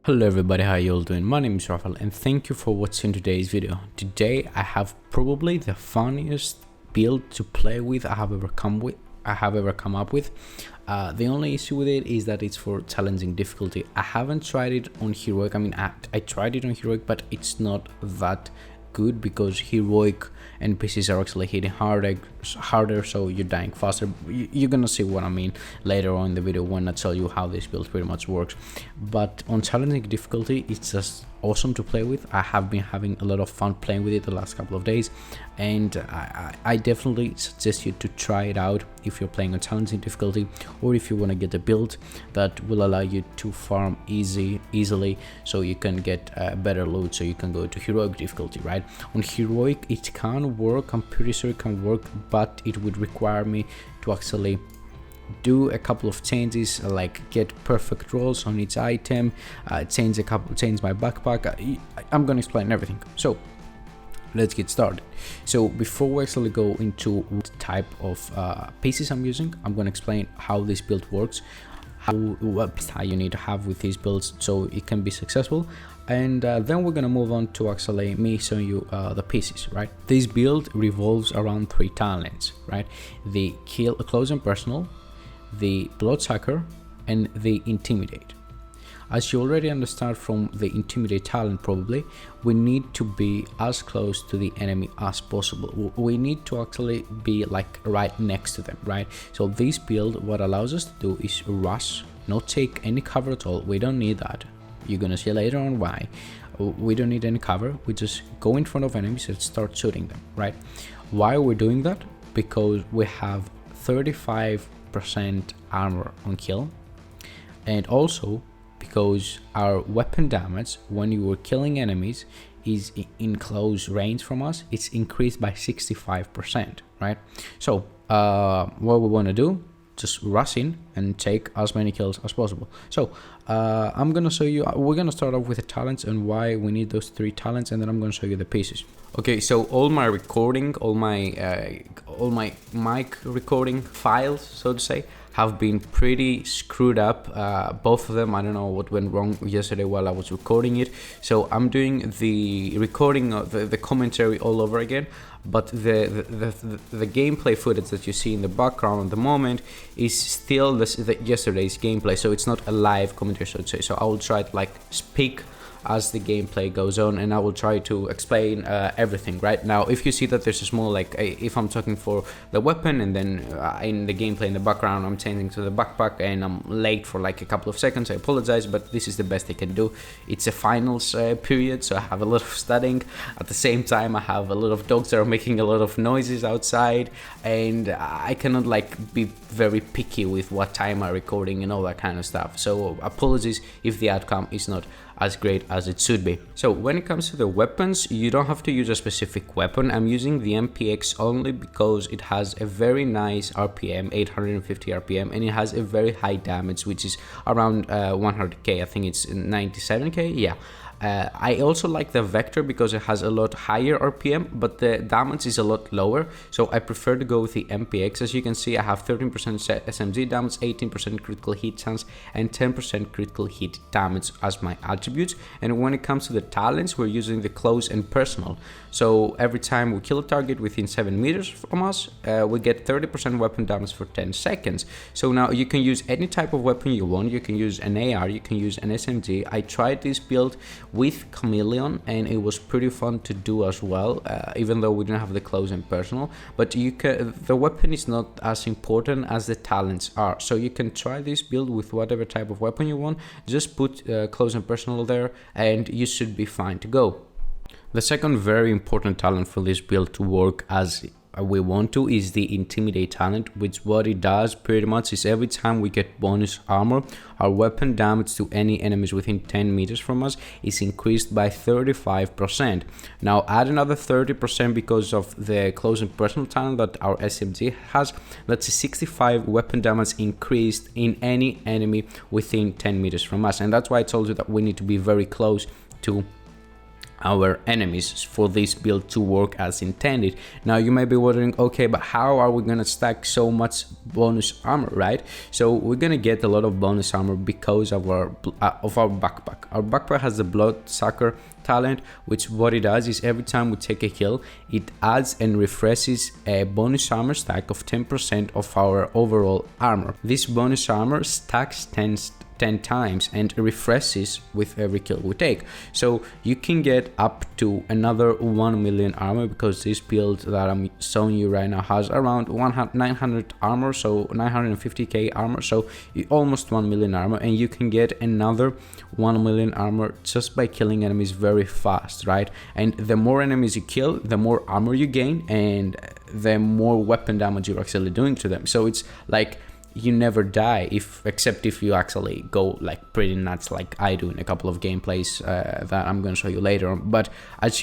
Hello everybody, how you all doing? My name is Rafael and thank you for watching today's video. Today I have probably the funniest build to play with I have ever come up with. The only issue with it is that it's for challenging difficulty. I haven't tried it on heroic. I tried it on heroic, but it's not that good because heroic NPCs are actually hitting harder, so you're dying faster. You're gonna see what I mean later on in the video when I tell you how this build pretty much works. But on challenging difficulty, it's just awesome to play with. I have been having a lot of fun playing with it the last couple of days, and I definitely suggest you to try it out if you're playing on challenging difficulty, or if you want to get a build that will allow you to farm easily so you can get better loot, so you can go to heroic difficulty. Right, on heroic it can work, I'm pretty sure it can work, but it would require me to actually do a couple of changes, like get perfect rolls on each item, change my backpack. I'm gonna explain everything, so let's get started. So before we actually go into what type of pieces I'm using, I'm gonna explain how this build works, how you need to have with these builds so it can be successful, and then we're gonna move on to actually me showing you the pieces. Right, this build revolves around 3 talents, right? The kill, close and personal, the bloodsucker, and the intimidate. As you already understand from the intimidate talent, probably we need to be as close to the enemy as possible. We need to actually be like right next to them, right? So this build, what allows us to do is rush, not take any cover at all. We don't need that. You're gonna see later on why. We don't need any cover. We just go in front of enemies and start shooting them, right? Why are we doing that? Because we have 35% armor on kill, and also because our weapon damage when you were killing enemies is in close range from us, it's increased by 65%, right? So what we want to do, just rush in and take as many kills as possible. So I'm gonna show you, we're gonna start off with the talents and why we need those 3 talents, and then I'm gonna show you the pieces. Okay, so all my recording, all my mic recording files, so to say, have been pretty screwed up. Both of them, I don't know what went wrong yesterday while I was recording it, so I'm doing the recording of the commentary all over again. But the gameplay footage that you see in the background at the moment is still yesterday's gameplay, so it's not a live commentary, so to say. So I will try to like speak as the gameplay goes on, and I will try to explain everything. Right now, if you see that there's a small, like if I'm talking for the weapon and then in the gameplay in the background I'm changing to the backpack and I'm late for like a couple of seconds, I apologize, but this is the best I can do. It's a finals period, so I have a lot of studying. At the same time, I have a lot of dogs that are making a lot of noises outside, and I cannot like be very picky with what time I'm recording and all that kind of stuff. So apologies if the outcome is not as great as it should be. So when it comes to the weapons, you don't have to use a specific weapon. I'm using the MPX only because it has a very nice RPM, 850 RPM, and it has a very high damage, which is around 100k. I think it's 97k. Yeah. I also like the Vector because it has a lot higher RPM, but the damage is a lot lower, so I prefer to go with the MPX. As you can see, I have 13% SMG damage, 18% critical hit chance, and 10% critical hit damage as my attributes. And when it comes to the talents, we're using the close and personal. So every time we kill a target within 7 meters from us, we get 30% weapon damage for 10 seconds. So now you can use any type of weapon you want. You can use an AR, you can use an SMG. I tried this build with Chameleon and it was pretty fun to do as well, even though we didn't have the close and personal. But the weapon is not as important as the talents are, so you can try this build with whatever type of weapon you want. Just put close and personal there and you should be fine to go. The second very important talent for this build to work as we want to is the intimidate talent, which what it does pretty much is every time we get bonus armor, our weapon damage to any enemies within 10 meters from us is increased by 35%. Now add another 30% because of the close and personal talent that our SMG has. That's a 65 weapon damage increased in any enemy within 10 meters from us, and that's why I told you that we need to be very close to our enemies for this build to work as intended. Now you may be wondering, okay, but how are we gonna stack so much bonus armor, right? So we're gonna get a lot of bonus armor because of our backpack. Our backpack has the Bloodsucker talent, which what it does is every time we take a kill, it adds and refreshes a bonus armor stack of 10% of our overall armor. This bonus armor stacks 10 times and refreshes with every kill we take. So you can get up to another 1 million armor, because this build that I'm showing you right now has around 900 armor, so 950k armor, so almost 1 million armor, and you can get another 1 million armor just by killing enemies very fast, right? And the more enemies you kill, the more armor you gain, and the more weapon damage you're actually doing to them. So it's like you never die, except if you actually go like pretty nuts like I do in a couple of gameplays that I'm going to show you later on. But as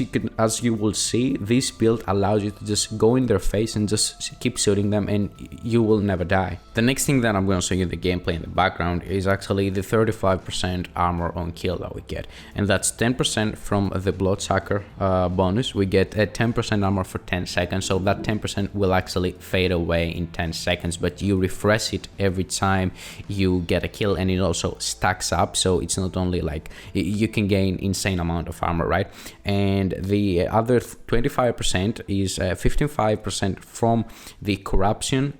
you will see, this build allows you to just go in their face and just keep shooting them, and you will never die. The next thing that I'm going to show you in the gameplay in the background is actually the 35% armor on kill that we get, and that's 10% from the Bloodsucker bonus. We get a 10% armor for 10 seconds, so that 10% will actually fade away in 10 seconds, but you refresh it every time you get a kill, and it also stacks up, so it's not only like you can gain insane amount of armor, right? And the other 25% is 55% from the corruption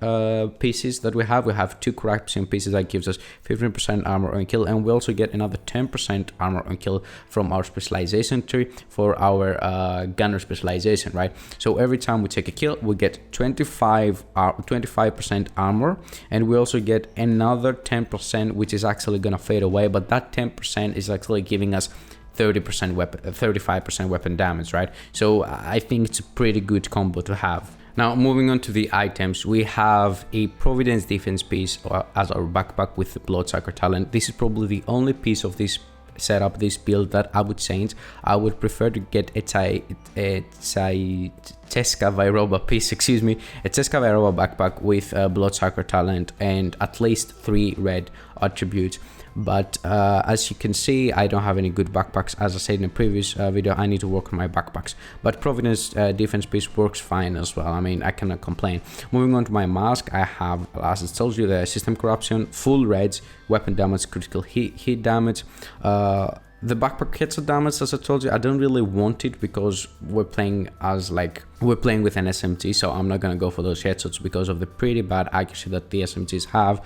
pieces that we have 2 corruption pieces that gives us 15% armor on kill, and we also get another 10% armor on kill from our specialization tree for our gunner specialization, right? So every time we take a kill, we get 25% armor, and we also get another 10%, which is actually gonna fade away, but that 10% is actually giving us 35% weapon damage, right? So I think it's a pretty good combo to have. Now moving on to the items, we have a Providence defense piece as our backpack with the Bloodsucker talent. This is probably the only piece of this setup, this build, that I would change. I would prefer to get a Cheska Vairoba piece, a Cheska Vairoba backpack with Bloodsucker talent and at least 3 red attributes. But as you can see, I don't have any good backpacks. As I said in a previous video, I need to work on my backpacks, but Providence defense piece works fine as well. I mean, I cannot complain. Moving on to my mask, I have, as I told you, the system corruption, full reds, weapon damage, critical hit damage. The backpack headshot damage, as I told you, I don't really want it because we're playing with an SMG, so I'm not gonna go for those headshots because of the pretty bad accuracy that the SMGs have.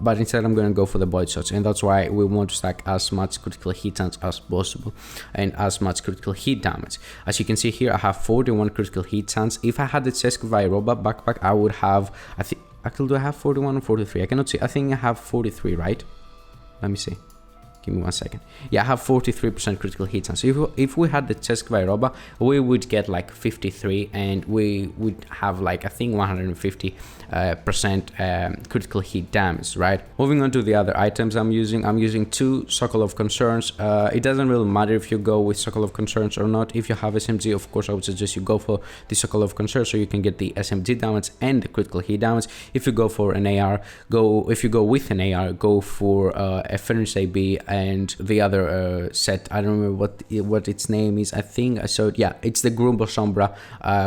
But instead, I'm gonna go for the body shots, and that's why we want to stack as much critical hit chance as possible and as much critical hit damage. As you can see here, I have 41 critical hit chance. If I had the Cheska Vairoba backpack, I would have, I think, actually, do I have 41 or 43? I cannot see. I think I have 43, right? Let me see. Give me 1 second. Yeah, I have 43% critical hit chance. So if we had the Cheska Vairoba, we would get like 53, and we would have like, I think, 150% critical hit damage, right? Moving on to the other items I'm using 2 Circle of Concerns. It doesn't really matter if you go with Circle of Concerns or not. If you have SMG, of course, I would suggest you go for the Circle of Concerns so you can get the SMG damage and the critical hit damage. If you go for an AR, go for a Furnace AB and the other set. I don't remember what its name is. I think I showed, yeah, it's the Grumble Sombra,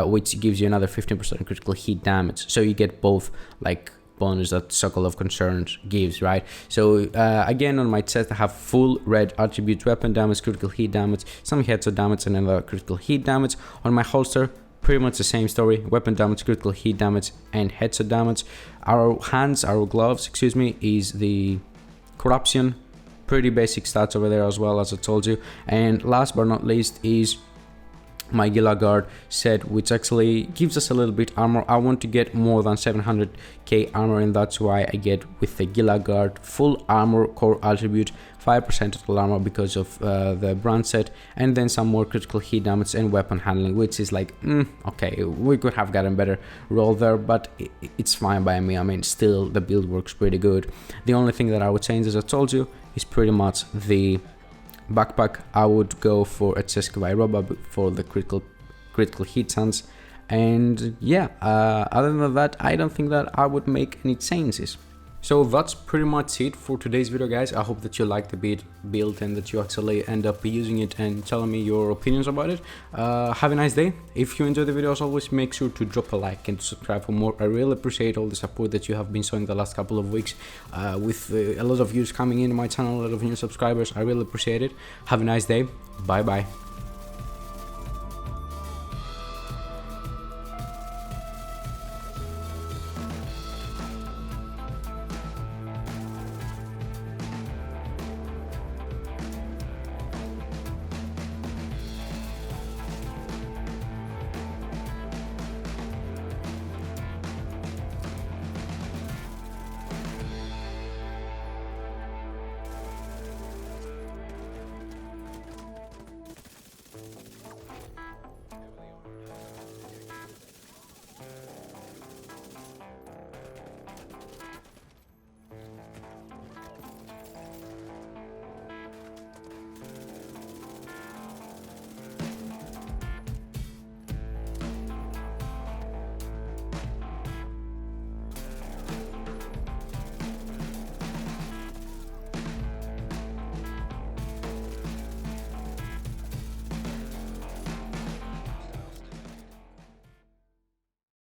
which gives you another 15% critical hit damage. So you get both like bonus that Circle of Concerns gives, right? So again, on my chest I have full red attribute, weapon damage, critical hit damage, some headshot damage, and another critical hit damage. On my holster, pretty much the same story: weapon damage, critical hit damage, and headshot damage. Our gloves, is the corruption. Pretty basic stats over there as well, as I told you. And last but not least is my Gila Guard set, which actually gives us a little bit armor. I want to get more than 700k armor, and that's why I get with the Gila Guard full armor, core attribute, 5% total armor because of the brand set, and then some more critical hit damage and weapon handling, which is like, okay, we could have gotten better roll there, but it's fine by me. I mean, still the build works pretty good. The only thing that I would change, as I told you, is pretty much the backpack. I would go for a Cheska Vairoba for the critical hit chance, and yeah, other than that, I don't think that I would make any changes. So that's pretty much it for today's video, guys. I hope that you like the build and that you actually end up using it and telling me your opinions about it. Have a nice day. If you enjoyed the video, as always, make sure to drop a like and subscribe for more. I really appreciate all the support that you have been showing the last couple of weeks, with a lot of views coming into my channel, a lot of new subscribers. I really appreciate it. Have a nice day. Bye bye.